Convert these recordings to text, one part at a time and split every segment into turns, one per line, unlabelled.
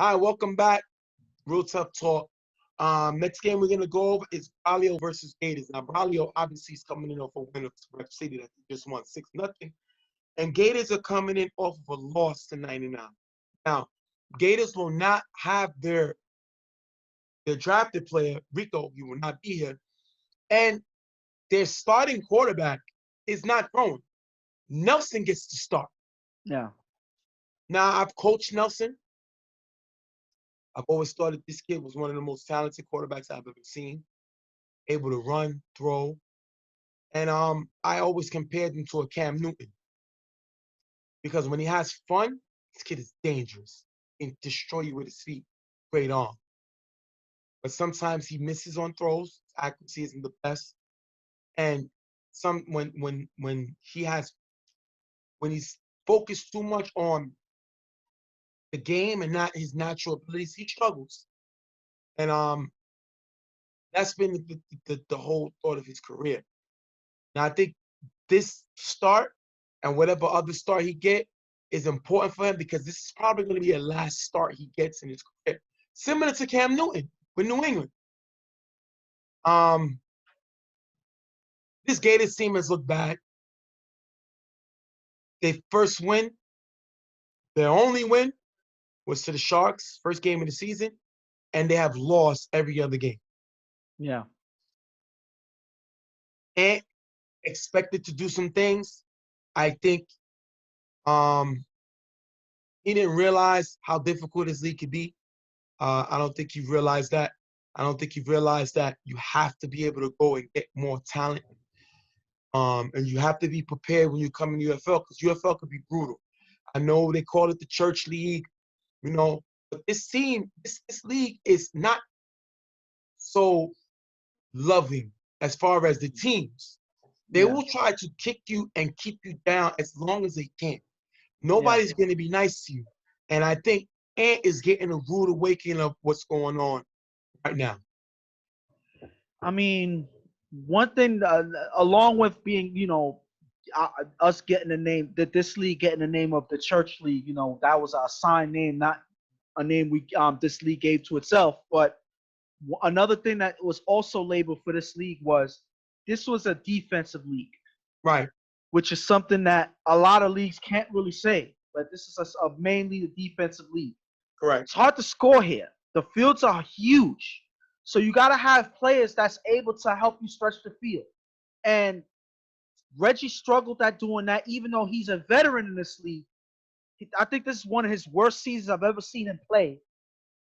All right, welcome back. Real Tough Talk. Next game we're gonna go over is Braulio versus Gators. Now, Braulio obviously is coming in off a win of Rep City that they just won 6-0, and Gators are coming in off of a loss to 99. Now, Gators will not have their drafted player Rico. He will not be here, and their starting quarterback is not throwing. Nelson gets to start.
Yeah.
Now, I've coached Nelson. I've always thought that this kid was one of the most talented quarterbacks I've ever seen, able to run, throw, and I always compared him to a Cam Newton because when he has fun, this kid is dangerous and destroy you with his feet, great arm. But sometimes he misses on throws, his accuracy isn't the best, and some when he's focused too much on the game and not his natural abilities, he struggles. And that's been the whole thought of his career. Now I think this start and whatever other start he get is important for him because this is probably going to be the last start he gets in his career. Similar to Cam Newton with New England. This Gators team has looked bad. Their first win, their only win, was to the Sharks, first game of the season, and they have lost every other game.
Yeah.
And expected to do some things. I think he didn't realize how difficult this league could be. I don't think he realized that. I don't think he realized that you have to be able to go and get more talent. And you have to be prepared when you come in UFL because UFL could be brutal. I know they call it the church league, but this team, this league is not so loving as far as the teams. They will try to kick you and keep you down as long as they can. Nobody's going to be nice to you. And I think Ant is getting a rude awakening of what's going on right now.
I mean, one thing, along with being, us getting the name, that this league getting the name of the church league, that was our assigned name, not a name this league gave to itself. But another thing that was also labeled for this league was this was a defensive league.
Right.
Which is something that a lot of leagues can't really say. But this is a mainly the defensive league.
Correct.
It's hard to score here. The fields are huge. So you got to have players that's able to help you stretch the field. And Reggie struggled at doing that, even though he's a veteran in this league. I think this is one of his worst seasons I've ever seen him play.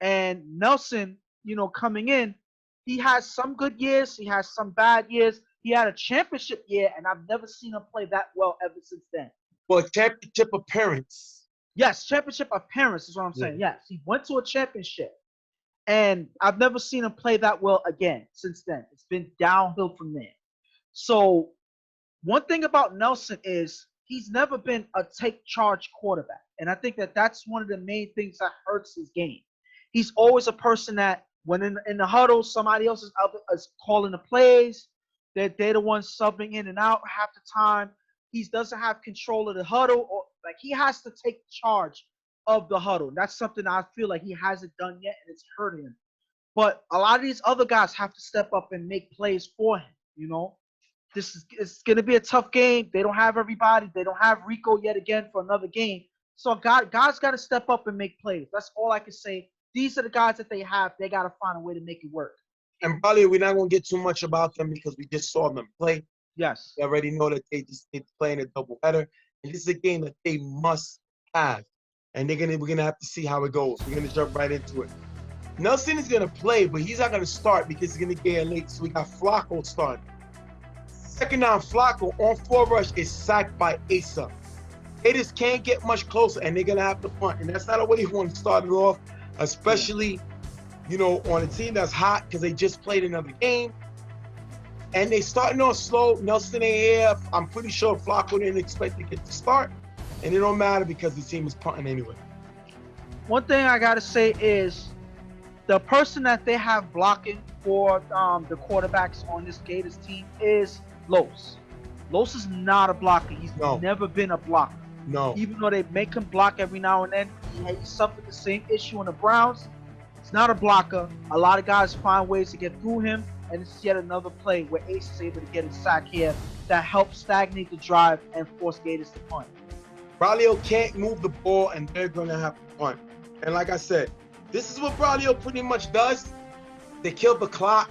And Nelson, coming in, he has some good years. He has some bad years. He had a championship year, and I've never seen him play that well ever since then.
Well, championship appearance.
Yes, championship appearance is what I'm saying. Yes, he went to a championship, and I've never seen him play that well again since then. It's been downhill from there. So one thing about Nelson is he's never been a take charge quarterback, and I think that that's one of the main things that hurts his game. He's always a person that when in the huddle, somebody else is calling the plays. They're the ones subbing in and out half the time. He doesn't have control of the huddle, or like he has to take charge of the huddle. That's something I feel like he hasn't done yet, and it's hurting him. But a lot of these other guys have to step up and make plays for him. It's going to be a tough game. They don't have everybody. They don't have Rico yet again for another game. So guys got to step up and make plays. That's all I can say. These are the guys that they have. They got to find a way to make it work.
And probably we're not going to get too much about them because we just saw them play.
Yes.
We already know that they're playing a doubleheader. And this is a game that they must have. And we're gonna have to see how it goes. We're gonna jump right into it. Nelson is gonna play, but he's not gonna start because he's gonna get late. So we got Flacco starting. Second down, Flacco on 4 rush is sacked by Asa. They just can't get much closer, and they're gonna have to punt. And that's not a way you want to start it off, especially on a team that's hot because they just played another game. And they starting off slow. Nelson ain't here. I'm pretty sure Flacco didn't expect to get the start. And it don't matter because the team is punting anyway.
One thing I got to say is the person that they have blocking for the quarterbacks on this Gators team is Los. Los is not a blocker. He's never been a blocker.
No.
Even though they make him block every now and then, he suffered the same issue in the Browns. He's not a blocker. A lot of guys find ways to get through him, and it's yet another play where Ace is able to get a sack here that helps stagnate the drive and force Gators to punt.
Braulio can't move the ball, and they're going to have to punt. And like I said, this is what Braulio pretty much does. They kill the clock,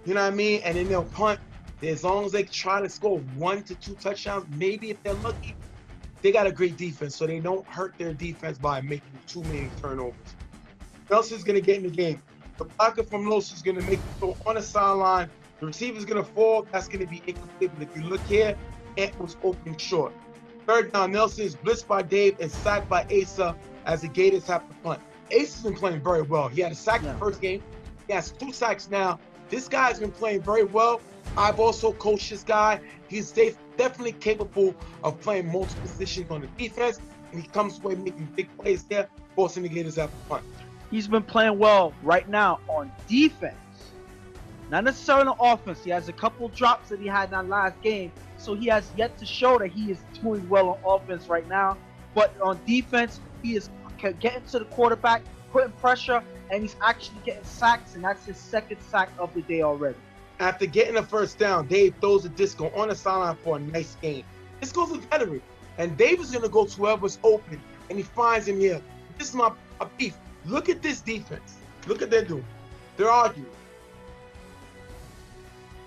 you know what I mean? And then they'll punt. As long as they try to score 1 to 2 touchdowns, maybe if they're lucky, they got a great defense, so they don't hurt their defense by making too many turnovers. Nelson's going to get in the game. The blocker from Nelson's going to make the throw on the sideline. The receiver's going to fall. That's going to be incomplete. But if you look here, Ant was open short. Third down, Nelson is blitzed by Dave and sacked by Asa as the Gators have to punt. Asa's been playing very well. He had a sack in the first game. He has 2 sacks now. This guy's been playing very well. I've also coached this guy. He's definitely capable of playing multiple positions on the defense, and he comes away making big plays there, forcing the Gators have to punt.
He's been playing well right now on defense, not necessarily on offense. He has a couple drops that he had in that last game, so he has yet to show that he is doing well on offense right now. But on defense, he is getting to the quarterback, putting pressure, and he's actually getting sacks, and that's his 2nd sack of the day already.
After getting a first down, Dave throws a disco on the sideline for a nice gain. This goes a veteran, and Dave is going to go to whoever's open, and he finds him here. This is my beef. Look at this defense. Look at they're doing. They're arguing.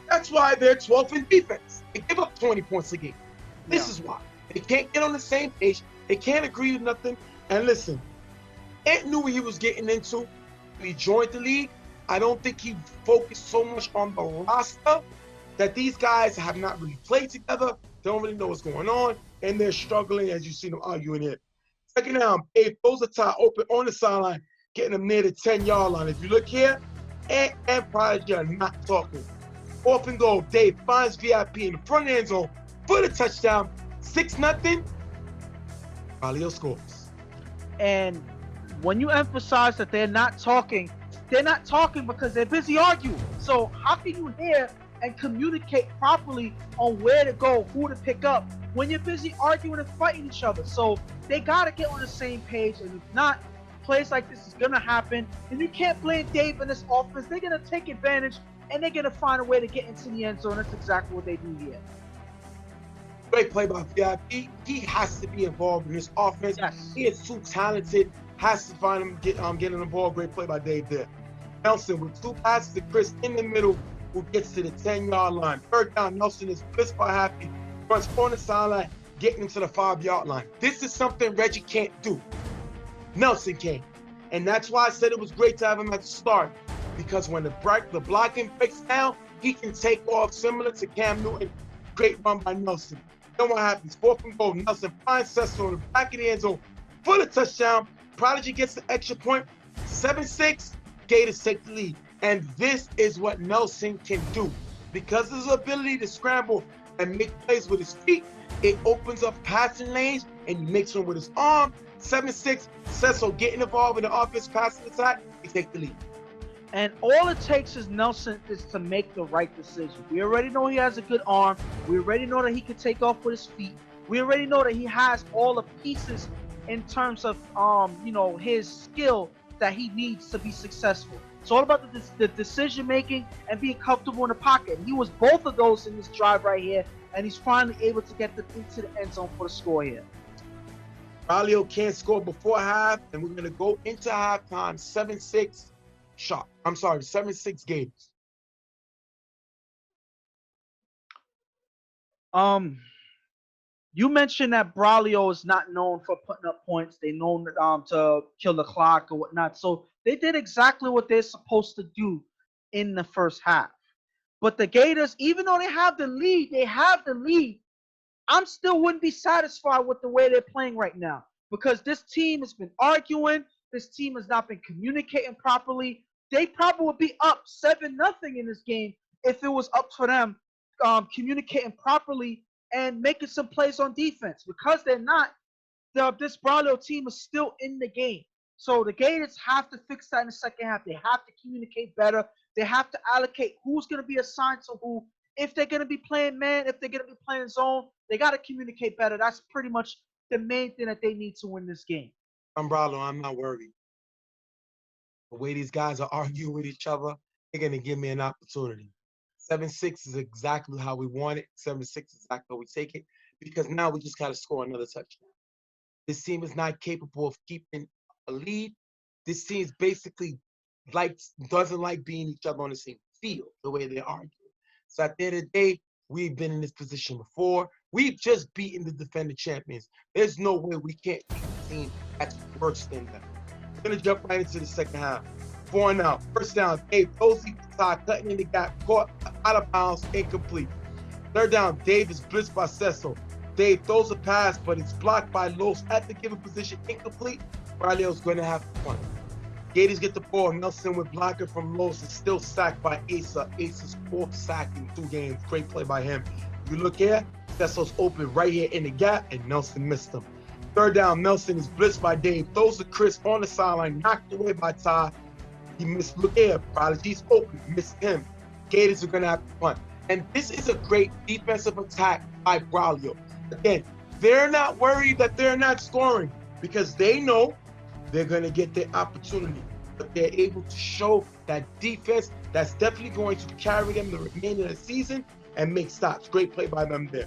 That's why they're 12th in defense. They give up 20 points a game. This is why. They can't get on the same page. They can't agree with nothing. And listen, Ant knew what he was getting into when he joined the league. I don't think he focused so much on the roster that these guys have not really played together. They don't really know what's going on, and they're struggling as you see them arguing here. Second down, Dave throws a tie open on the sideline, getting them near the 10-yard line. If you look here, Ant and Prodigy are not talking. 4th and goal, Dave finds VIP in the front end zone for the touchdown. 6-0. Braulio scores.
And when you emphasize that they're not talking because they're busy arguing. So how can you hear and communicate properly on where to go, who to pick up, when you're busy arguing and fighting each other? So they got to get on the same page, and if not, plays like this is going to happen. And you can't blame Dave in this offense. They're going to take advantage, and they're going to find a way to get into the end zone. That's exactly what they do here.
Great play by VIP. He has to be involved in this offense.
Yes.
He is too talented. Has to find him getting the ball. Great play by Dave there. Nelson with 2 passes to Chris in the middle, who gets to the 10-yard line. Third down, Nelson is blitzed by Happy, runs on the sideline, getting him to the 5-yard line. This is something Reggie can't do. Nelson can. And that's why I said it was great to have him at the start, because when the blocking breaks down, he can take off similar to Cam Newton. Great run by Nelson. Then what happens? 4th and goal. Nelson finds Cecil in the back of the end zone for the touchdown. Prodigy gets the extra point. 7-6. Gators take the lead. And this is what Nelson can do. Because of his ability to scramble and make plays with his feet, it opens up passing lanes, and he makes one with his arm. 7-6. Cecil getting involved in the offense passing attack. He take the lead.
And all it takes is Nelson is to make the right decision. We already know he has a good arm. We already know that he can take off with his feet. We already know that he has all the pieces in terms of his skill that he needs to be successful. It's all about the decision making and being comfortable in the pocket. And he was both of those in this drive right here, and he's finally able to get into the end zone for the score here.
Braulio can't score before half, and we're gonna go into halftime 7-6 sharp. 7-6 Gators.
You mentioned that Braulio is not known for putting up points. They're known to kill the clock or whatnot. So they did exactly what they're supposed to do in the first half. But the Gators, even though they have the lead, I'm still wouldn't be satisfied with the way they're playing right now, because this team has been arguing. This team has not been communicating properly. They probably would be up 7-0 in this game if it was up for them communicating properly and making some plays on defense. Because they're not, this Braulio team is still in the game. So the Gators have to fix that in the second half. They have to communicate better. They have to allocate who's going to be assigned to who. If they're going to be playing man, if they're going to be playing zone, they got to communicate better. That's pretty much the main thing that they need to win this game.
Braulio, I'm not worried. The way these guys are arguing with each other, they're going to give me an opportunity. 7-6 is exactly how we want it. 7-6 is exactly how we take it because now we just got to score another touchdown. This team is not capable of keeping a lead. This team is basically doesn't like being each other on the same field the way they argue. So at the end of the day, we've been in this position before. We've just beaten the defending champions. There's no way we can't beat a team that's worse than them. We're going to jump right into the second half. 4-0. First down, Dave throws the side, cutting in the gap, caught out of bounds, incomplete. Third down, Dave is blitzed by Cecil. Dave throws a pass, but it's blocked by Los at the given position, incomplete. Braulio's going to have to punt. Gators get the ball. Nelson with blocker from Los is still sacked by Asa. Asa's fourth sack in 2 games. Great play by him. You look here, Cecil's open right here in the gap, and Nelson missed him. Third down, Nelson is blitzed by Dave. Throws to Chris on the sideline, knocked away by Ty. He missed. Look here, Prodigy's open, missed him. Gators are going to have to punt. And this is a great defensive attack by Braulio. Again, they're not worried that they're not scoring because they know they're going to get their opportunity. But they're able to show that defense that's definitely going to carry them the remainder of the season and make stops. Great play by them there.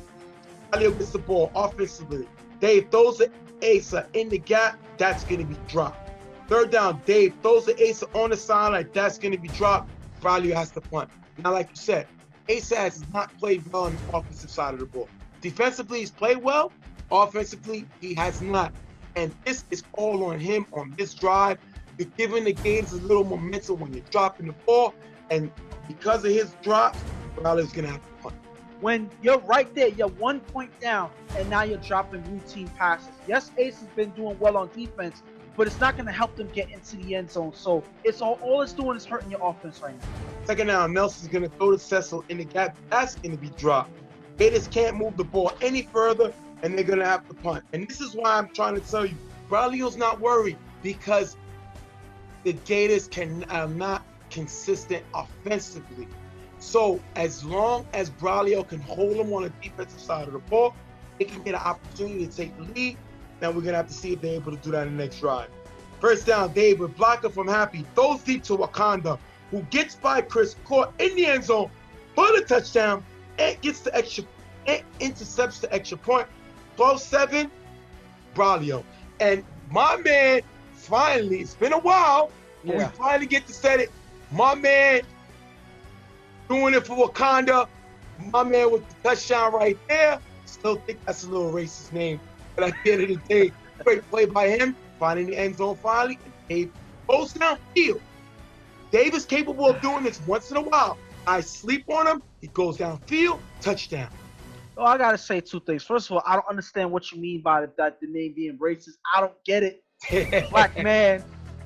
Braulio gets the ball offensively. Dave throws the Asa in the gap. That's going to be dropped. Third down, Dave throws the Asa on the sideline. That's going to be dropped. Braulio has to punt. Now, like you said, Asa has not played well on the offensive side of the ball. Defensively, he's played well. Offensively, he has not. And this is all on him on this drive. You're giving the Gators a little momentum when you're dropping the ball. And because of his drops, Braulio's going to have to punt.
When you're right there, you're 1 point down, and now you're dropping routine passes. Yes, Ace has been doing well on defense, but it's not going to help them get into the end zone. So it's all it's doing is hurting your offense right now.
Second down, Nelson's going to throw to Cecil in the gap. That's going to be dropped. Gators can't move the ball any further, and they're going to have to punt. And this is why I'm trying to tell you, Braulio's not worried because the Gators are not consistent offensively. So as long as Braulio can hold them on the defensive side of the ball, they can get an opportunity to take the lead. Now we're going to have to see if they're able to do that in the next drive. First down, Dave with blocker from Happy, throws deep to Wakanda, who gets by Chris, caught in the end zone for the touchdown, and gets the extra, and intercepts the extra point. 12-7, Braulio. And my man, finally, it's been a while, but we finally get to set it. My man doing it for Wakanda. My man with the touchdown right there. Still think that's a little racist name. But at the end of the day, great play by him, finding the end zone finally. And Dave goes downfield. Dave is capable of doing this once in a while. I sleep on him. He goes downfield, touchdown.
Oh, I gotta say 2 things. First of all, I don't understand what you mean by the name being racist. I don't get it. Black man.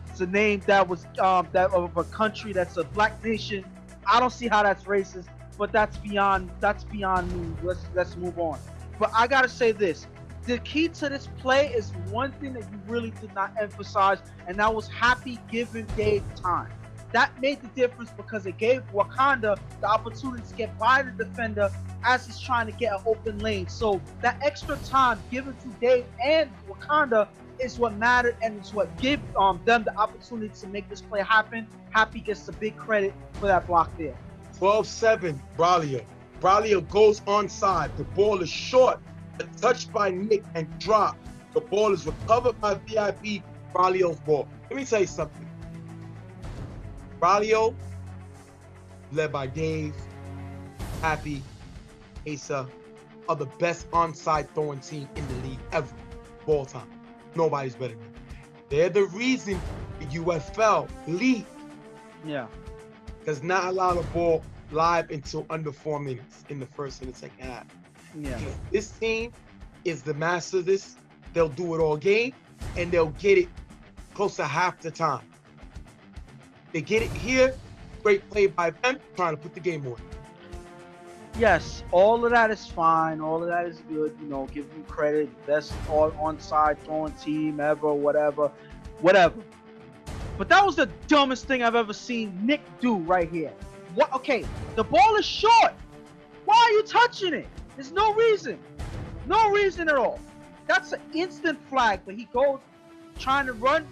It's a name that was that of a country that's a black nation. I don't see how that's racist, but that's beyond me. Let's move on. But I gotta say this. The key to this play is one thing that you really did not emphasize, and that was Happy giving Dave time. That made the difference because it gave Wakanda the opportunity to get by the defender as he's trying to get an open lane. So that extra time given to Dave and Wakanda is what mattered, and it's what gave them the opportunity to make this play happen. Happy gets the big credit for that block there.
12-7, Braulio. Braulio goes onside. The ball is short, touched by Nick and dropped. The ball is recovered by VIP, Braulio's ball. Let me tell you something. Braulio, led by Dave, Happy, Asa, are the best onside throwing team in the league ever, of all time. Nobody's better than them. They're the reason the UFL league does not allow the ball live until under 4 minutes in the first and the second half.
Yeah.
This team is the master of this. They'll do it all game, and they'll get it close to half the time. They get it here. Great play by them, trying to put the game away.
Yes, all of that is fine. All of that is good. You know, give them credit. Best onside throwing team ever, whatever. But that was the dumbest thing I've ever seen Nick do right here. What? Okay, the ball is short. Why are you touching it? There's no reason. No reason at all. that's an instant flag. But he goes trying to run.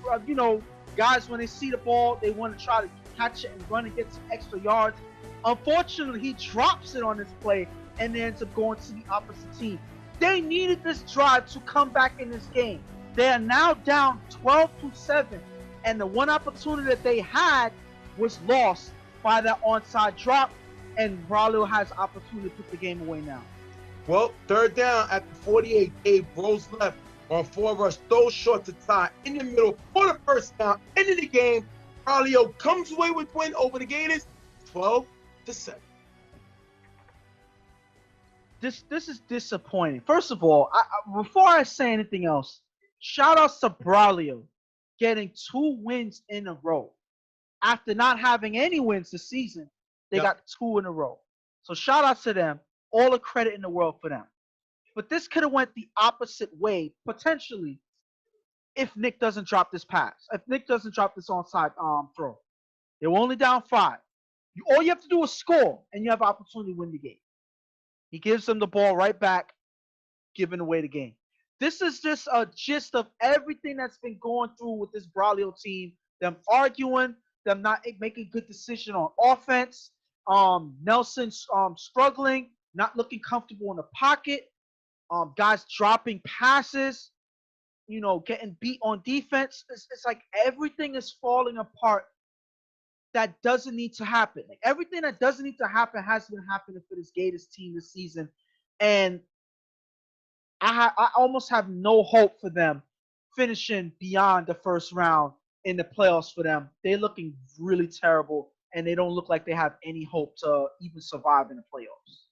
Guys, when they see the ball, they want to try to catch it and run and get some extra yards. Unfortunately, he drops it on this play and ends up going to the opposite team. They needed this drive to come back in this game. They are now down 12-7, and the one opportunity that they had was lost by that onside drop, and Braulio has opportunity to put the game away now.
Well, third down at the 48, Gabe rolls left on 4 rush, throws short to Ty in the middle for the first down. End of the game, Braulio comes away with win over the Gators, 12-7.
This is disappointing. First of all, before I say anything else, shout out to Braulio getting 2 wins in a row. After not having any wins this season, they got 2 in a row. So shout out to them. All the credit in the world for them. But this could have went the opposite way, potentially, if Nick doesn't drop this pass. If Nick doesn't drop this onside throw. They were only down 5. All you have to do is score, and you have opportunity to win the game. He gives them the ball right back, giving away the game. This is just a gist of everything that's been going through with this Braulio team. Them arguing, them not making good decision on offense. Nelson struggling, not looking comfortable in the pocket. Guys dropping passes, getting beat on defense. It's like everything is falling apart that doesn't need to happen. Like everything that doesn't need to happen has been happening for this Gators team this season. And I almost have no hope for them finishing beyond the first round in the playoffs for them. They're looking really terrible, and they don't look like they have any hope to even survive in the playoffs.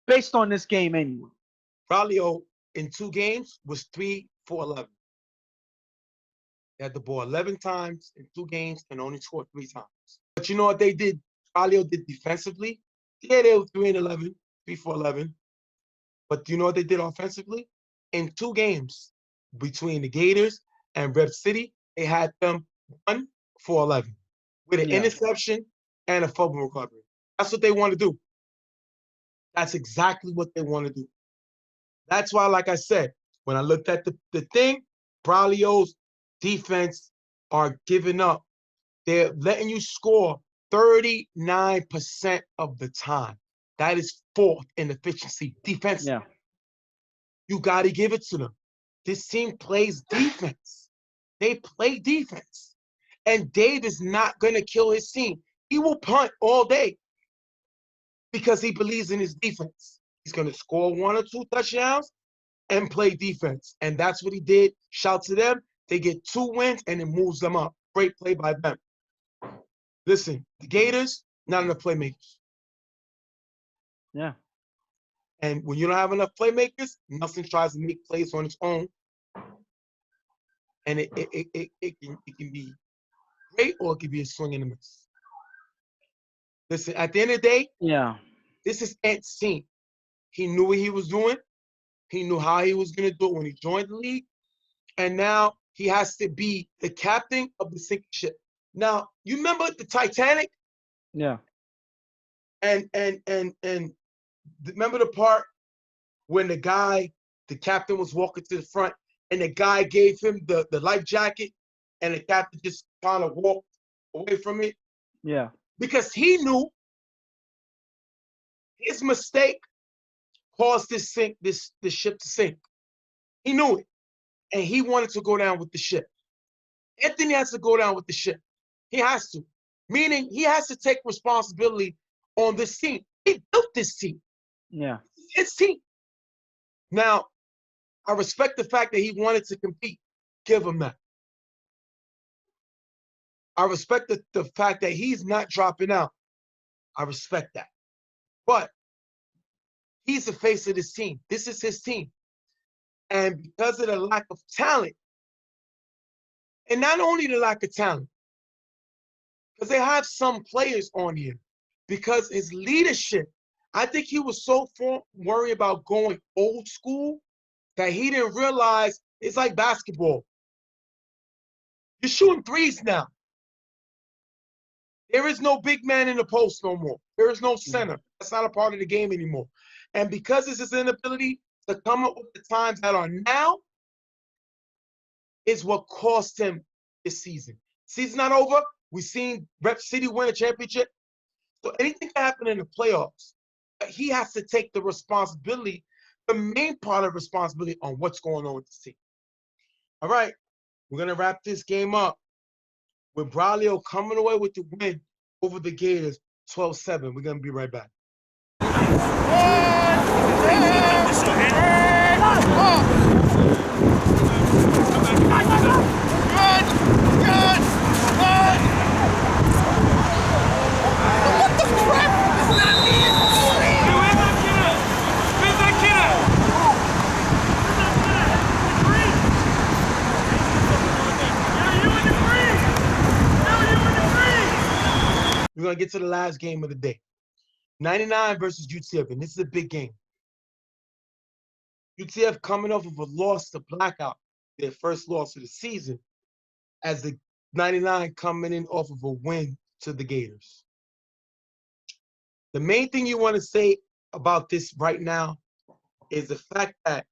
Based on this game anyway.
Braulio in 2 games was 3 for 11. They had the ball 11 times in 2 games and only scored 3 times. But you know what they did? Braulio did defensively? Yeah, they were 3 for 11. But you know what they did offensively? In 2 games between the Gators and Rep City, they had them 1 for 11 with an interception and a fumble recovery. That's what they want to do. That's exactly what they want to do. That's why, like I said, when I looked at the thing, Braulio's defense are giving up. They're letting you score 39% of the time. That is 4th in efficiency defense.
Yeah.
You got to give it to them. This team plays defense. They play defense. And Dave is not going to kill his team. He will punt all day because he believes in his defense. He's going to score 1 or 2 touchdowns and play defense. And that's what he did. Shout to them. They get 2 wins, and it moves them up. Great play by them. Listen, the Gators, not enough playmakers.
Yeah.
And when you don't have enough playmakers, Nelson tries to make plays on its own. And it can be great, or it can be a swing and a miss. Listen, at the end of the day, this is Ant's team. He knew what he was doing. He knew how he was going to do it when he joined the league. And now he has to be the captain of the sinking ship. Now, you remember the Titanic?
Yeah.
And remember the part when the captain was walking to the front, and the guy gave him the life jacket, and the captain just kind of walked away from it?
Yeah.
Because he knew his mistake caused this ship to sink. He knew it. And he wanted to go down with the ship. Anthony has to go down with the ship. He has to. Meaning he has to take responsibility on this team. He built this team.
Yeah.
It's team. Now, I respect the fact that he wanted to compete. Give him that. I respect the fact that he's not dropping out. I respect that. But he's the face of this team. This is his team. And because of the lack of talent, and not only the lack of talent, because they have some players on here, because his leadership, I think he was so worried about going old school that he didn't realize it's like basketball. You're shooting threes now. There is no big man in the post no more. There is no center. That's not a part of the game anymore. And because it's his inability to come up with the times that are now is what cost him this season. Season's not over. We've seen Rep City win a championship. So anything can happen in the playoffs. But he has to take the responsibility, the main part of responsibility on what's going on with the team. All right, we're going to wrap this game up with Braulio coming away with the win over the Gators, 12-7. We're going to be right back. We're going to get to the last game of the day. 99 versus UTF, and this is a big game. UTF coming off of a loss to Blackout, their first loss of the season, as the 99 coming in off of a win to the Gators. The main thing you want to say about this right now is the fact that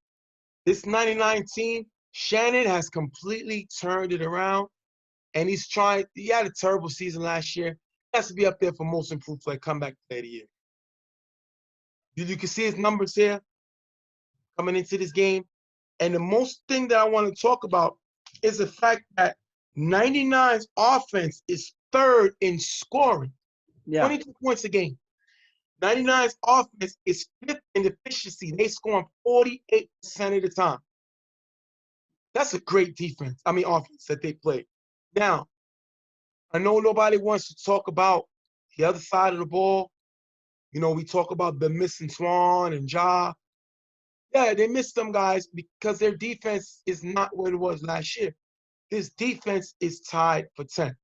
this 99 team, Shannon has completely turned it around, and he had a terrible season last year. He has to be up there for most improved player, comeback player of the year. You can see his numbers here coming into this game. And the most thing that I want to talk about is the fact that 99's offense is third in scoring, 22 points a game. 99's offense is fifth in efficiency. They score 48% of the time. That's a great offense that they play. Now, I know nobody wants to talk about the other side of the ball. You know, we talk about the missing Swan and Ja. Yeah, they missed them guys because their defense is not what it was last year. This defense is tied for 10th.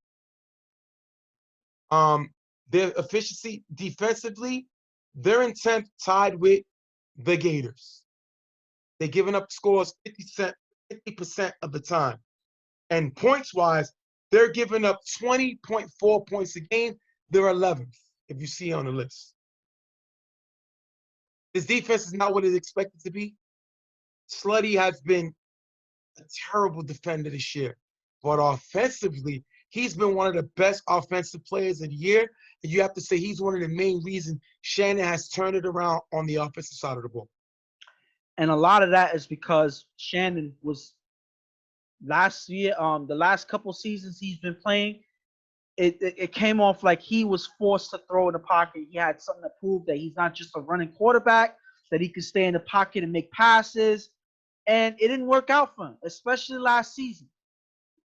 Their efficiency defensively, they're in 10th, tied with the Gators. They're giving up scores 50% of the time. And points-wise, they're giving up 20.4 points a game. They're 11th, if you see on the list. His defense is not what it's expected to be. Slutty has been a terrible defender this year. But offensively, he's been one of the best offensive players of the year. And you have to say he's one of the main reasons Shannon has turned it around on the offensive side of the ball.
And a lot of that is because Shannon was last year, the last couple seasons he's been playing, it came off like he was forced to throw in the pocket. He had something to prove that he's not just a running quarterback, that he could stay in the pocket and make passes. And it didn't work out for him, especially last season.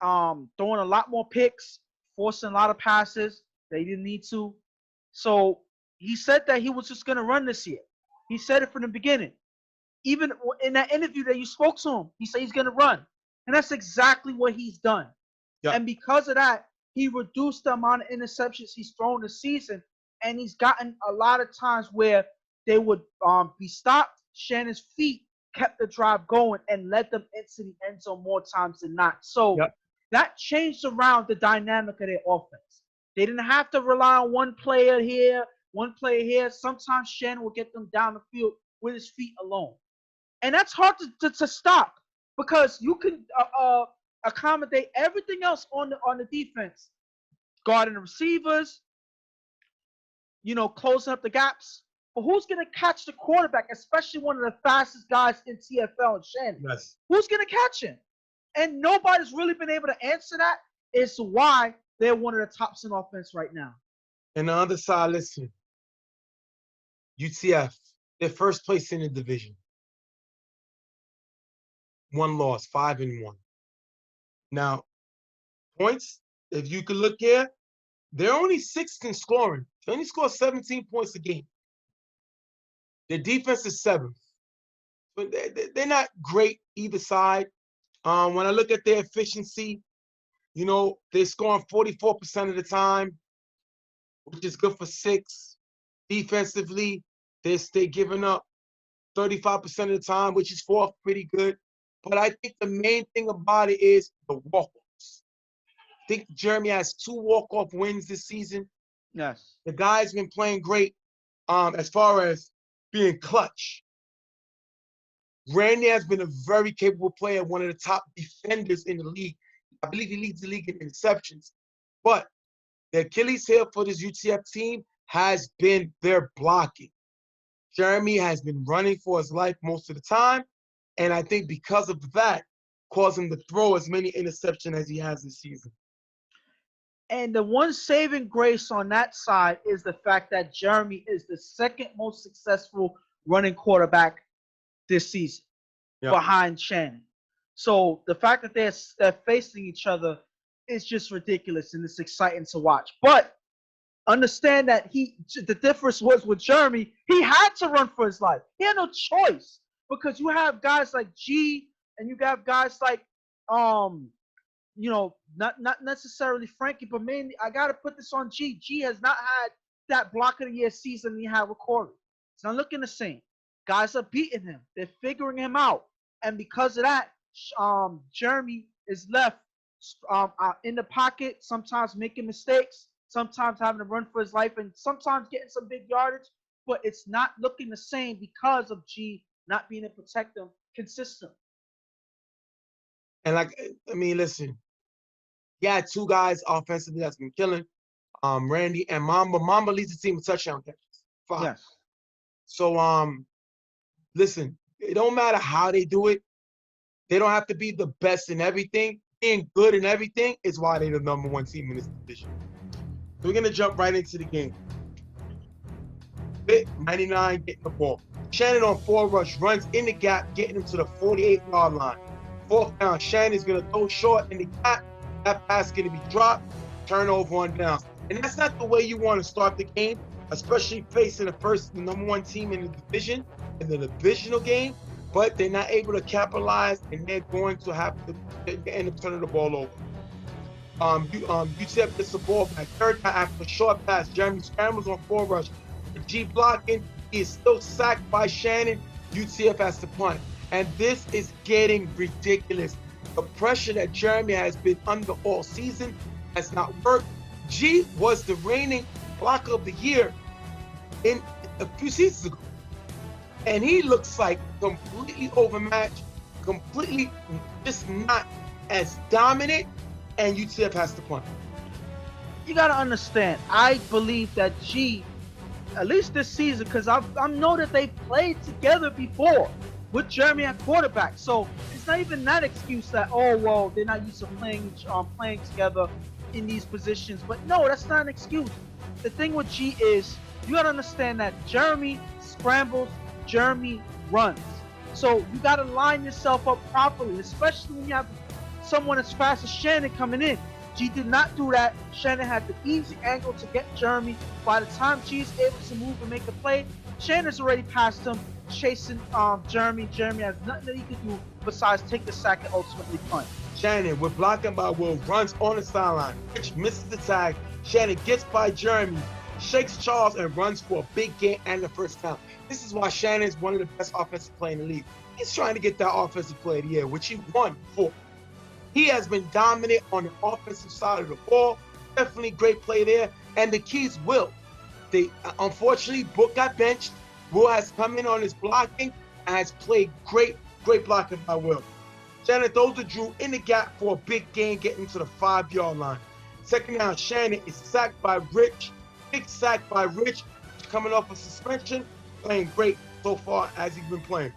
Throwing a lot more picks, forcing a lot of passes that he didn't need to. So he said that he was just going to run this year. He said it from the beginning. Even in that interview that you spoke to him, he said he's going to run. And that's exactly what he's done. Yep. And because of that, he reduced the amount of interceptions he's thrown this season, and he's gotten a lot of times where they would be stopped. Shannon's feet kept the drive going and led them into the end zone more times than not. So that changed around the dynamic of their offense. They didn't have to rely on one player here, one player here. Sometimes Shannon will get them down the field with his feet alone. And that's hard to stop because you can accommodate everything else on the defense, guarding the receivers, closing up the gaps. But who's going to catch the quarterback, especially one of the fastest guys in TFL and Shannon?
Yes.
Who's going to catch him? And nobody's really been able to answer that. It's why they're one of the tops in offense right now.
And the other side, listen, UTF, they're first place in the division. 1 loss, 5-1. Now, points, if you could look here, they're only 6th in scoring. They only score 17 points a game. Their defense is 7th. But they're not great either side. When I look at their efficiency, they're scoring 44% of the time, which is good for 6. Defensively, they're giving up 35% of the time, which is 4th, pretty good. But I think the main thing about it is the walk-offs. I think Jeremy has 2 walk-off wins this season.
Yes.
The guy's been playing great as far as being clutch. Randy has been a very capable player, one of the top defenders in the league. I believe he leads the league in interceptions. But the Achilles heel for this UTF team has been their blocking. Jeremy has been running for his life most of the time, and I think because of that, caused him to throw as many interceptions as he has this season.
And the one saving grace on that side is the fact that Jeremy is the second most successful running quarterback this season, behind Shannon. So the fact that they're facing each other is just ridiculous, and it's exciting to watch. But understand that the difference was with Jeremy, he had to run for his life. He had no choice, because you have guys like G, and you have guys like not necessarily Frankie, but mainly I gotta put this on G. G has not had that block of the year season he had with Corey. It's not looking the same. Guys are beating him. They're figuring him out, and because of that, Jeremy is left in the pocket, sometimes making mistakes, sometimes having to run for his life, and sometimes getting some big yardage. But it's not looking the same because of G not being able to protect them consistently.
And listen, he had two guys offensively that's been killing, Randy and Mamba. Mamba leads the team with touchdown catches. 5.
Yes.
So, listen, it don't matter how they do it. They don't have to be the best in everything. Being good in everything is why they're the #1 team in this division. So we're going to jump right into the game. Fit 99 getting the ball. Shannon on 4 rush, runs in the gap, getting him to the 48-yard line. 4th down, Shannon's going to throw short in the gap. That pass is going to be dropped, turnover on downs. And that's not the way you want to start the game, especially facing the #1 team in the division, in the divisional game. But they're not able to capitalize, and they're going to have to end up turning the ball over. UTF gets the ball back. 3rd down after a short pass. Jeremy scrambles on 4 rush. The G blocking. He is still sacked by Shannon. UTF has to punt. And this is getting ridiculous. The pressure that Jeremy has been under all season has not worked. G was the reigning blocker of the year in a few seasons ago. And he looks like completely overmatched, completely just not as dominant, and UTF has to punt.
You got to understand, I believe that G, at least this season, because I know that they played together before with Jeremy at quarterback. So it's not even that excuse that, oh, well, they're not used to playing together in these positions. But no, that's not an excuse. The thing with G is, you got to understand that Jeremy scrambles, Jeremy runs. So you got to line yourself up properly, especially when you have someone as fast as Shannon coming in. G did not do that. Shannon had the easy angle to get Jeremy. By the time G is able to move and make a play, Shannon's already past him, chasing Jeremy. Jeremy has nothing that he can do besides take the sack and ultimately punt.
Shannon, with blocking by Will, runs on the sideline. Rich misses the tag. Shannon gets by Jeremy, shakes Charles, and runs for a big gain and the 1st down. This is why Shannon is one of the best offensive players in the league. He's trying to get that offensive player of the year, which he won for. He has been dominant on the offensive side of the ball. Definitely great play there. And the key is Will. Unfortunately, Book got benched. Will has come in on his blocking and has played great blocking by Will. Shannon throws to Drew in the gap for a big gain, getting to the 5-yard line. 2nd down, Shannon is sacked by Rich. Big sack by Rich, coming off a suspension, playing great so far as he's been playing.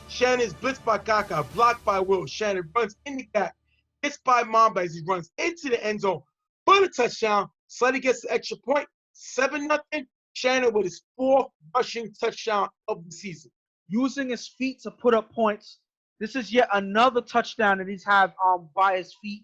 Shannon is blitzed by Kaka, blocked by Will. Shannon runs in the gap, gets by Mamba as he runs into the end zone for the touchdown. Slutty gets the extra point, 7-0. Shannon with his 4th rushing touchdown of the season.
Using his feet to put up points. This is yet another touchdown that he's had by his feet.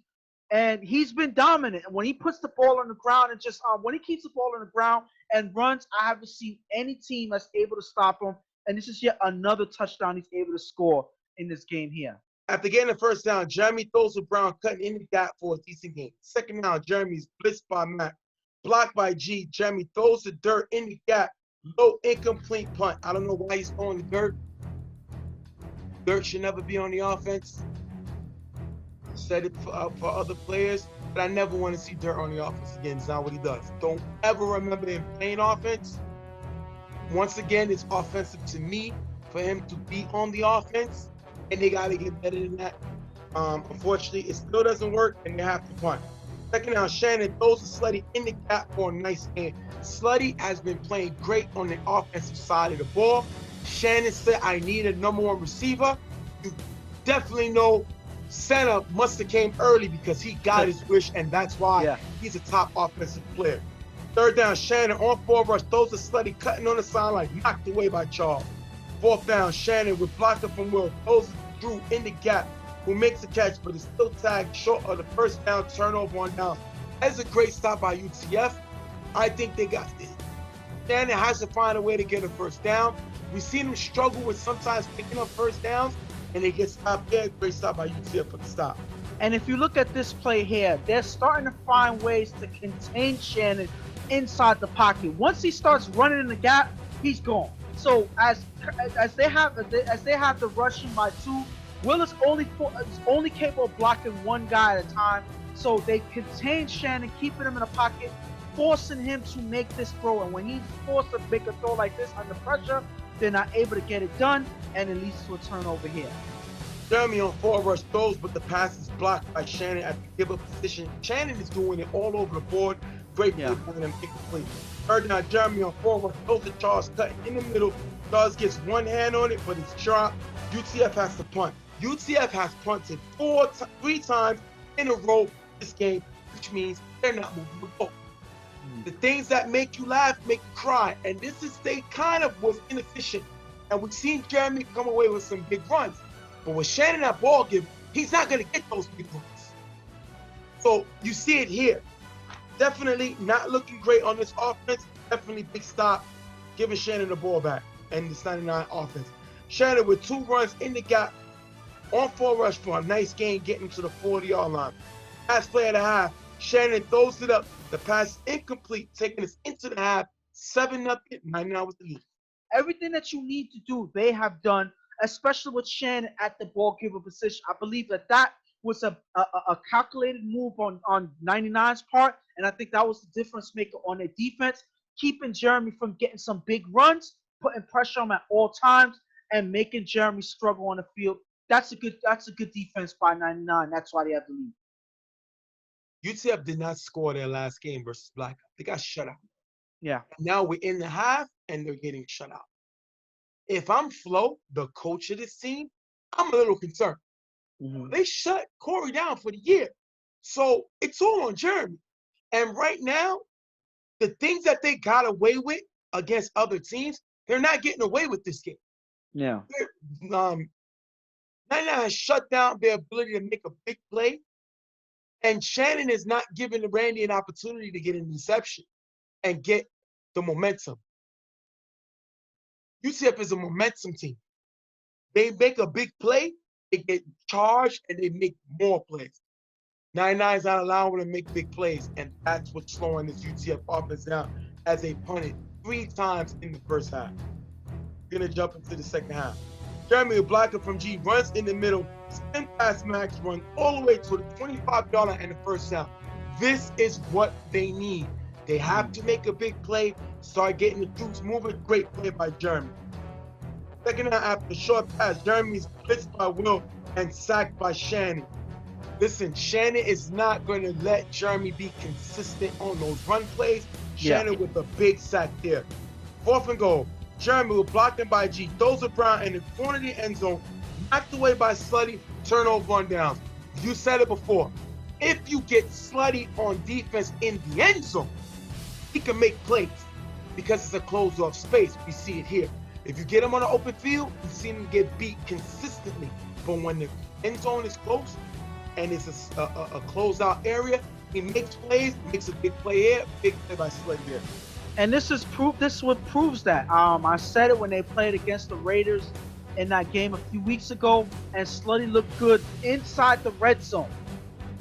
And he's been dominant. When he puts the ball on the ground and just when he keeps the ball on the ground and runs, I haven't seen any team that's able to stop him. And this is yet another touchdown he's able to score in this game here.
After getting the 1st down, Jeremy throws to Brown, cutting in the gap for a decent gain. 2nd down, Jeremy's blitzed by Matt, blocked by G. Jeremy throws the dirt in the gap, low incomplete punt. I don't know why he's throwing the dirt. Dirt should never be on the offense. Said it for other players, but I never want to see dirt on the offense again. It's not what he does. Don't ever remember him playing offense. Once again, it's offensive to me. for him to be on the offense, and they got to get better than that. Unfortunately, it still doesn't work, and they have to punt. Second down, Shannon throws to Slutty in the gap for a nice game. Slutty has been playing great on the offensive side of the ball. Shannon said, I need a number one receiver. You definitely know center must have came early because he got his wish, and that's why he's a top offensive player. Third down, Shannon on forward rush, throws to Slutty, cutting on the sideline, knocked away by Charles. Fourth down, Shannon with blocker from Will, throws to Drew in the gap, who makes the catch, but is still tagged short of the first down, turnover on down. That's a great stop by UTF. I think they got it. Shannon has to find a way to get a first down. We've seen him struggle with sometimes picking up first downs, and they get stopped there. Great stop by UTF for the stop.
And if you look at this play here, they're starting to find ways to contain Shannon inside the pocket. Once he starts running in the gap, he's gone. So as they have the rushing by two, Will is only capable of blocking one guy at a time. So they contain Shannon, keeping him in the pocket, forcing him to make this throw. And when he's forced to make a throw like this under pressure, they're not able to get it done, and it leads to a turnover here.
Jeremy on forward rush throws, but the pass is blocked by Shannon at the give-up position. Shannon is doing it all over the board. Great play for them, incomplete. Third down, Jeremy on forward rush throws to Charles, cutting in the middle. Charles gets one hand on it, but it's dropped. UTF has to punt. UTF has punted three times in a row this game, which means they're not moving the ball. The things that make you laugh make you cry, and they kind of was inefficient. And we've seen Jeremy come away with some big runs, but with Shannon at ball give, he's not going to get those big runs. So you see it here. Definitely not looking great on this offense. Definitely big stop, giving Shannon the ball back and this 99 offense. Shannon with 2 runs in the gap on forward rush for a nice gain, getting to the 40-yard line. Last play of the half, Shannon throws it up. The pass is incomplete, taking us into the half. 7-0, 99 with the lead.
Everything that you need to do, they have done, especially with Shannon at the ball giver position. I believe that was a calculated move on 99's part, and I think that was the difference maker on their defense, keeping Jeremy from getting some big runs, putting pressure on him at all times, and making Jeremy struggle on the field. That's a good defense by 99. That's why they have the lead.
UTF did not score their last game versus Blackout. They got shut out.
Yeah.
Now we're in the half, and they're getting shut out. If I'm Flo, the coach of this team, I'm a little concerned. They shut Corey down for the year. So it's all on Jeremy. And right now, the things that they got away with against other teams, they're not getting away with this game.
Yeah.
99 has shut down their ability to make a big play. And Shannon is not giving Randy an opportunity to get an interception and get the momentum. UCF is a momentum team. They make a big play, they get charged, and they make more plays. 99 is not allowing them to make big plays, and that's what's slowing this UTF offense down as they punted 3 times in the first half. Gonna jump into the second half. Jeremy, a blocker from G, runs in the middle, spin past Max, run all the way to the 25-yard line and the first down. This is what they need. They have to make a big play, start getting the troops moving. Great play by Jeremy. Second half, after the short pass, Jeremy's blitzed by Will and sacked by Shannon. Listen, Shannon is not going to let Jeremy be consistent on those run plays. Shannon with a big sack there. 4th and goal. Jeremy was blocked by G, throws it Brown in the corner of the end zone, knocked away by Slutty, turnover on downs. You said it before. If you get Slutty on defense in the end zone, he can make plays because it's a closed-off space. We see it here. If you get him on an open field, you see him get beat consistently. But when the end zone is close and it's a closed-out area, he makes plays, makes a big play here, big play by Slutty here.
And this is proof. This is what proves that. I said it when they played against the Raiders in that game a few weeks ago, and Slutty looked good inside the red zone.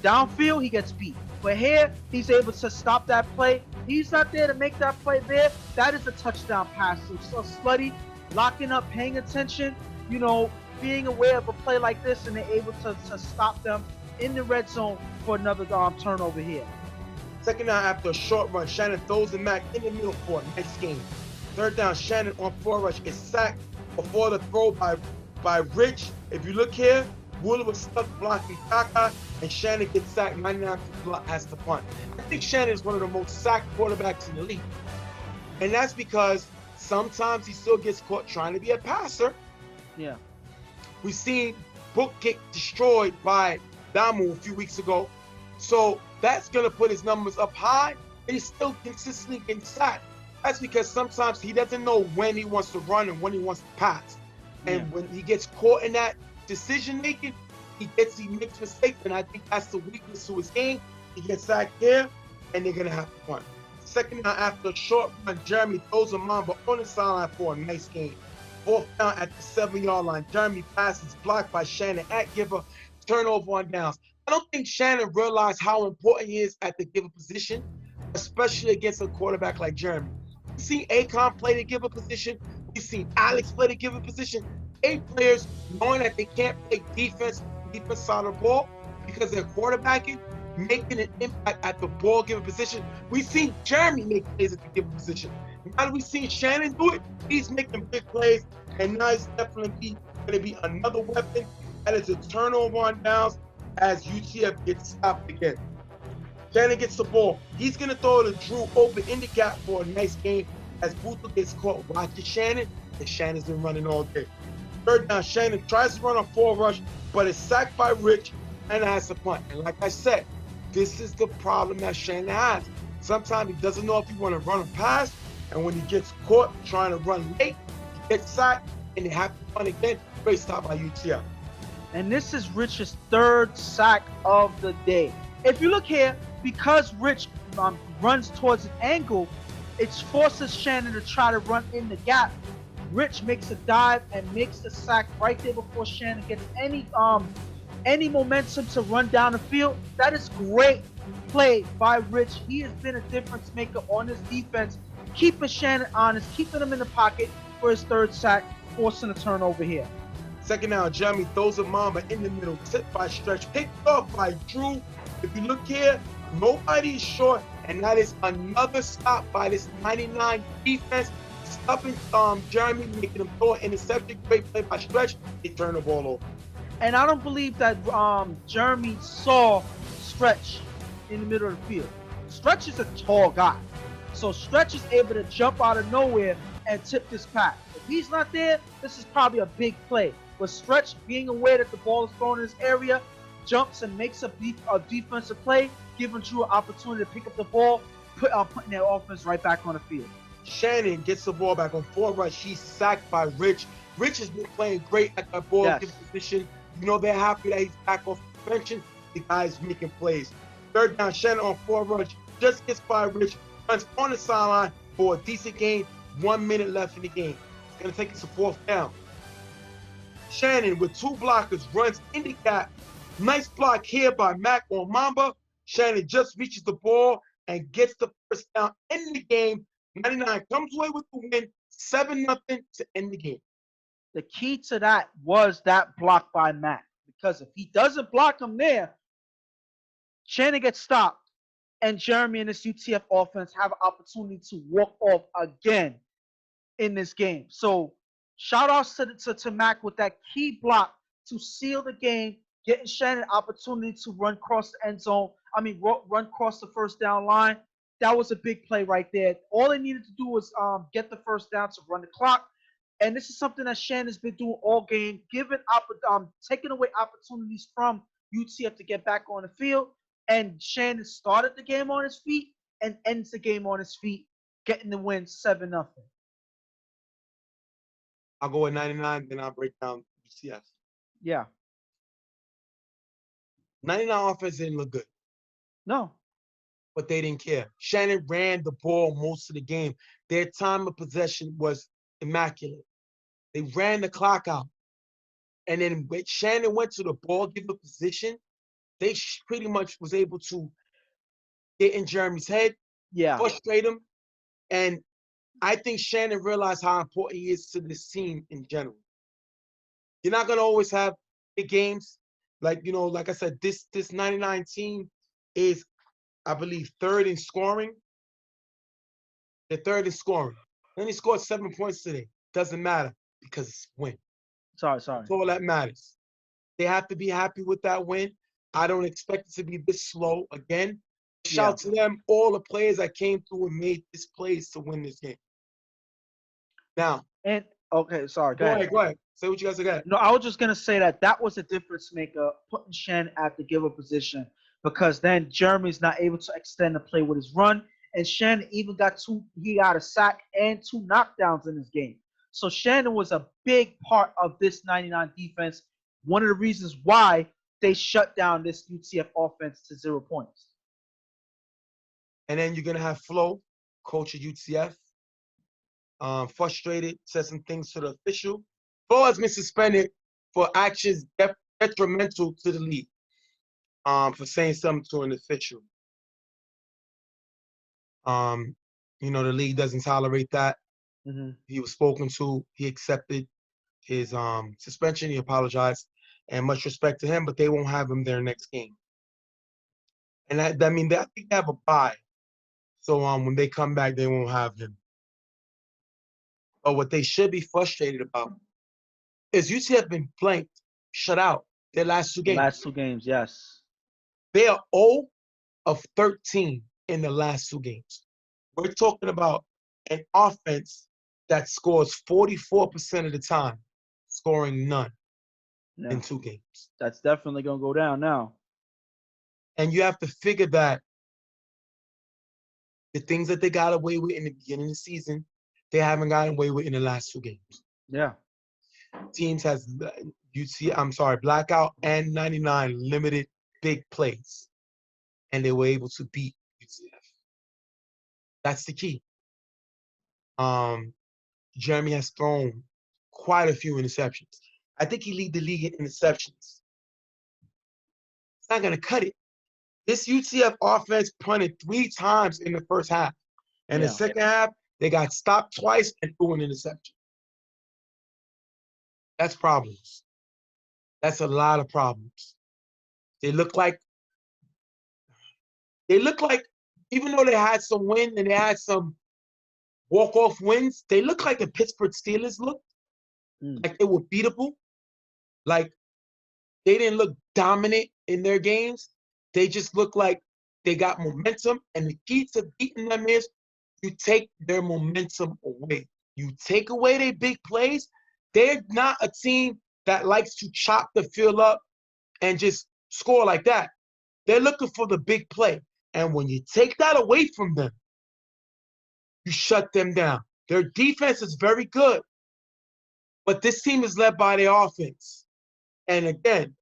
Downfield, he gets beat. But here, he's able to stop that play. He's not there to make that play there. That is a touchdown pass. So Slutty locking up, paying attention, being aware of a play like this, and they're able to stop them in the red zone for another turnover here.
Second down, after a short run, Shannon throws the Mac in the middle for a nice game. Third down, Shannon on forward rush is sacked before the throw by Rich. If you look here, Wooler was stuck blocking Kaka, and Shannon gets sacked 99 as the punt. I think Shannon is one of the most sacked quarterbacks in the league. And that's because sometimes he still gets caught trying to be a passer.
Yeah.
We've seen Book get destroyed by Damu a few weeks ago. So that's going to put his numbers up high, and he's still consistently getting sacked. That's because sometimes he doesn't know when he wants to run and when he wants to pass. And when he gets caught in that decision making, he makes mistakes, and I think that's the weakness to his game. He gets sacked here, and they're going to have to punt. Second down after a short run, Jeremy throws a Mamba on the sideline for a nice game. Fourth down at the 7-yard line. Jeremy passes blocked by Shannon at giver. Turnover on downs. I don't think Shannon realized how important he is at the giver position, especially against a quarterback like Jeremy. We've seen Akon play the giver position. We've seen Alex play the giver position. 8 players knowing that they can't play defense side of the ball because they're quarterbacking, making an impact at the ball giver position. We've seen Jeremy make plays at the giver position. Now that we've seen Shannon do it, he's making big plays, and now he's definitely going to be another weapon. That is a turnover on downs as UTF gets stopped again. Shannon gets the ball. He's going to throw to Drew open in the gap for a nice game as Boothel gets caught watching Shannon, and Shannon's been running all day. Third down, Shannon tries to run a 4 rush, but is sacked by Rich and has to punt. And like I said, this is the problem that Shannon has. Sometimes he doesn't know if he want to run or pass, and when he gets caught trying to run late, he gets sacked, and they have to punt again. Great stop by UTF.
And this is Rich's 3rd sack of the day. If you look here, because Rich runs towards an angle, it forces Shannon to try to run in the gap. Rich makes a dive and makes the sack right there before Shannon gets any momentum to run down the field. That is great play by Rich. He has been a difference maker on his defense, keeping Shannon honest, keeping him in the pocket for his 3rd sack, forcing a turnover here.
Second down, Jeremy throws a Mamba in the middle, tipped by Stretch, picked off by Drew. If you look here, nobody is short, and that is another stop by this 99 defense, stopping Jeremy, making him throw an interception. Great play by Stretch. They turn the ball over.
And I don't believe that Jeremy saw Stretch in the middle of the field. Stretch is a tall guy, so Stretch is able to jump out of nowhere and tip this pass. If he's not there, this is probably a big play. But Stretch, being aware that the ball is thrown in his area, jumps and makes a defensive play, giving Drew an opportunity to pick up the ball, putting their offense right back on the field.
Shannon gets the ball back on 4 rush. He's sacked by Rich. Rich has been playing great at that ball giver position. You know, they're happy that he's back off suspension. The guy's making plays. Third down, Shannon on 4 rush. Just gets by Rich. Runs on the sideline for a decent gain. 1 minute left in the game. It's going to take us to 4th down. Shannon with 2 blockers runs in the gap. Nice block here by Mac on Mamba. Shannon just reaches the ball and gets the first down in the game. 99 comes away with the win. 7-0 to end the game.
The key to that was that block by Mac. Because if he doesn't block him there, Shannon gets stopped, and Jeremy and this UTF offense have an opportunity to walk off again in this game. So shout outs to Mac with that key block to seal the game, getting Shannon an opportunity to run across the end zone. Run across the first down line. That was a big play right there. All they needed to do was get the first down to run the clock. And this is something that Shannon's been doing all game, taking away opportunities from UTF to get back on the field. And Shannon started the game on his feet and ends the game on his feet, getting the win 7-0.
I'll go with 99, then I'll break down UCF.
Yeah.
99 offense didn't look good.
No.
But they didn't care. Shannon ran the ball most of the game. Their time of possession was immaculate. They ran the clock out. And then when Shannon went to the ball giver position, they pretty much was able to get in Jeremy's head, frustrate him. And I think Shannon realized how important he is to this team in general. You're not going to always have big games. Like I said, this 99 team is, I believe, 3rd in scoring. They're 3rd in scoring. Then he scored 7 points today. Doesn't matter. because it's a win.
Sorry.
That's all that matters. They have to be happy with that win. I don't expect it to be this slow again. Shout to them, all the players that came through and made this plays to win this game. Now.
And okay, sorry.
Go ahead. Say what you guys got.
No, I was just gonna say that was a difference maker, putting Shannon at the giver position, because then Jeremy's not able to extend the play with his run, and Shannon even got a sack and 2 knockdowns in his game. So Shannon was a big part of this 99 defense. One of the reasons why they shut down this UTF offense to 0 points.
And then you're gonna have Flo, coach of UTF. Frustrated, said some things to the official. Flo has been suspended for actions detrimental to the league. For saying something to an official. The league doesn't tolerate that.
Mm-hmm.
He was spoken to. He accepted his suspension. He apologized, and much respect to him. But they won't have him their next game. And I think they have a bye. So when they come back, they won't have him. But what they should be frustrated about is UTF been blanked, shut out their last 2 games.
Last 2 games, yes.
They are 0 of 13 in the last 2 games. We're talking about an offense that scores 44% of the time, scoring none in 2 games.
That's definitely going to go down now.
And you have to figure that the things that they got away with in the beginning of the season, they haven't gotten away with in the last 2 games.
Yeah.
Teams has Blackout and 99 limited big plays, and they were able to beat UTF. That's the key. Jeremy has thrown quite a few interceptions. I think he leads the league in interceptions. It's not going to cut it. This UTF offense punted 3 times in the first half. And the second half, they got stopped twice and threw an interception. That's problems. That's a lot of problems. They look like, even though they had some win and they had some walk-off wins, they look like the Pittsburgh Steelers looked. Like they were beatable. Like they didn't look dominant in their games. They just look like they got momentum. And the key to beating them is you take their momentum away. You take away their big plays. They're not a team that likes to chop the field up and just score like that. They're looking for the big play. And when you take that away from them, you shut them down. Their defense is very good. But this team is led by their offense. And again,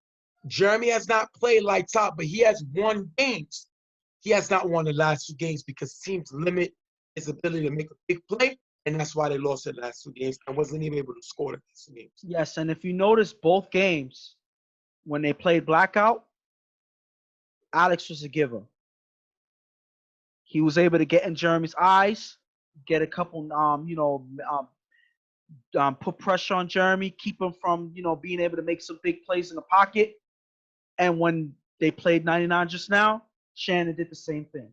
Jeremy has not played lights out, but he has won games. He has not won the last 2 games because teams limit his ability to make a big play, and that's why they lost the last 2 games and wasn't even able to score the last 2 games.
Yes, and if you notice both games, when they played Blackout, Alex was a giver. He was able to get in Jeremy's eyes, get a couple, put pressure on Jeremy, keep him from, being able to make some big plays in the pocket. And when they played 99 just now, Shannon did the same thing.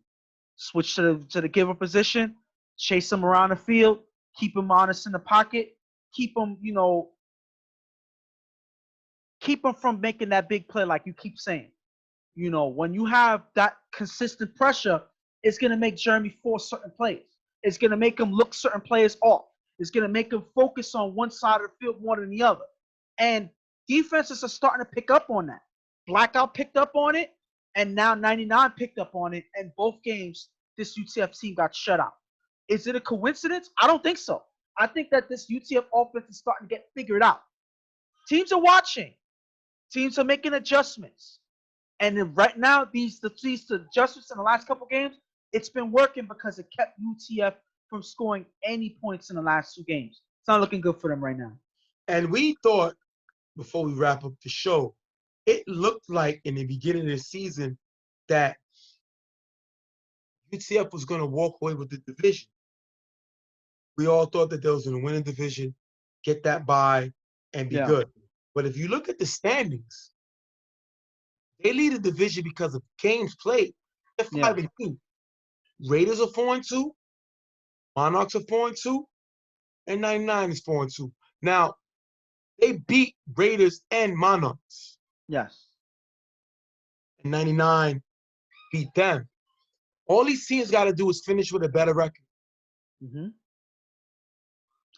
Switch to the giver position, chase him around the field, keep him honest in the pocket, keep him from making that big play like you keep saying. When you have that consistent pressure, it's going to make Jeremy force certain plays. It's going to make him look certain players off. It's going to make him focus on one side of the field more than the other. And defenses are starting to pick up on that. Blackout picked up on it, and now 99 picked up on it, and both games, this UTF team got shut out. Is it a coincidence? I don't think so. I think that this UTF offense is starting to get figured out. Teams are watching. Teams are making adjustments. And then right now, these adjustments in the last couple games, it's been working because it kept UTF from scoring any points in the last 2 games. It's not looking good for them right now.
And we thought, before we wrap up the show, it looked like in the beginning of the season that UTF was going to walk away with the division. We all thought that they was going to win the division, get that bye, and be good. But if you look at the standings, they lead the division because of games played. They're 5-2. Raiders are 4-2. Monarchs are 4-2. And 99 is 4-2. Now, they beat Raiders and Monarchs.
Yes.
And 99 beat them. All these teams got to do is finish with a better record.
Mm-hmm.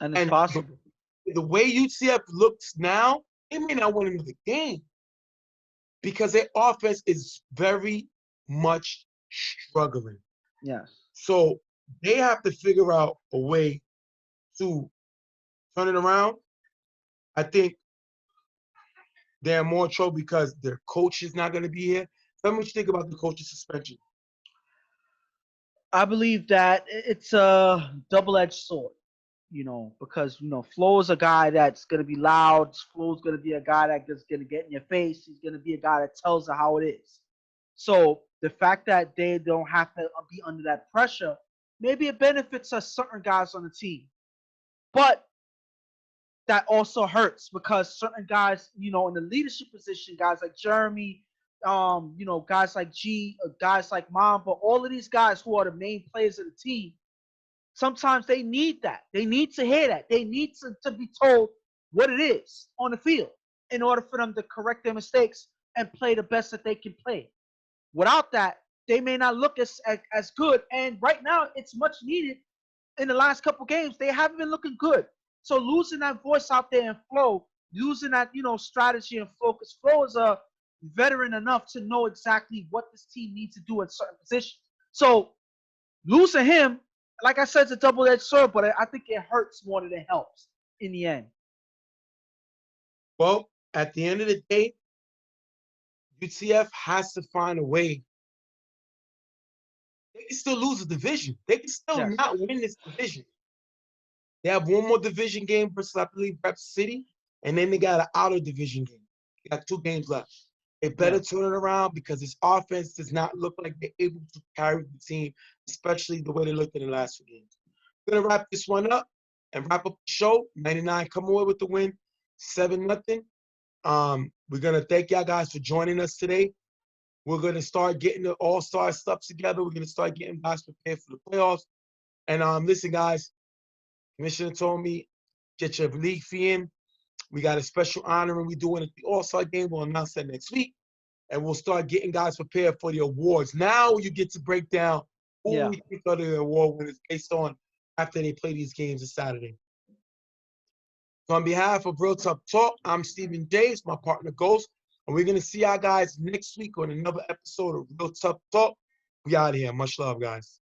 And it's
And
possible.
the way UCF looks now, they may not win another game because their offense is very much struggling.
Yes.
So they have to figure out a way to turn it around. I think they're more trouble because their coach is not going to be here. Tell me what you think about the coach's suspension.
I believe that it's a double-edged sword, because Flo is a guy that's gonna be loud. Flo's gonna be a guy that's gonna get in your face. He's gonna be a guy that tells her how it is. So the fact that they don't have to be under that pressure, maybe it benefits us certain guys on the team, but that also hurts because certain guys, in the leadership position, guys like Jeremy, guys like G, guys like Mamba, all of these guys who are the main players of the team, sometimes they need that. They need to hear that. They need to be told what it is on the field in order for them to correct their mistakes and play the best that they can play. Without that, they may not look as good. And right now, it's much needed. In the last couple games, they haven't been looking good. So losing that voice out there in Flow, using that, strategy and flow, because Flow is a veteran enough to know exactly what this team needs to do in certain positions. So losing him, like I said, it's a double-edged sword, but I think it hurts more than it helps in the end.
Well, at the end of the day, UCF has to find a way. They can still lose the division. They can still not win this division. They have one more division game versus, I believe, Rep City, and then they got an outer division game. They got 2 games left. They better turn it around because this offense does not look like they're able to carry the team, especially the way they looked in the last 2 games. We're going to wrap this one up and wrap up the show. 99 come away with the win, 7-0. We're going to thank y'all guys for joining us today. We're going to start getting the all-star stuff together. We're going to start getting guys prepared for the playoffs. And listen, guys, Commissioner told me, get your league fee in. We got a special honor and we're doing at the All-Star game. We'll announce that next week. And we'll start getting guys prepared for the awards. Now you get to break down who we think are the award winners based on after they play these games on Saturday. So on behalf of Real Tough Talk, I'm Stephen James, my partner Ghost. And we're going to see y'all guys next week on another episode of Real Tough Talk. We out of here. Much love, guys.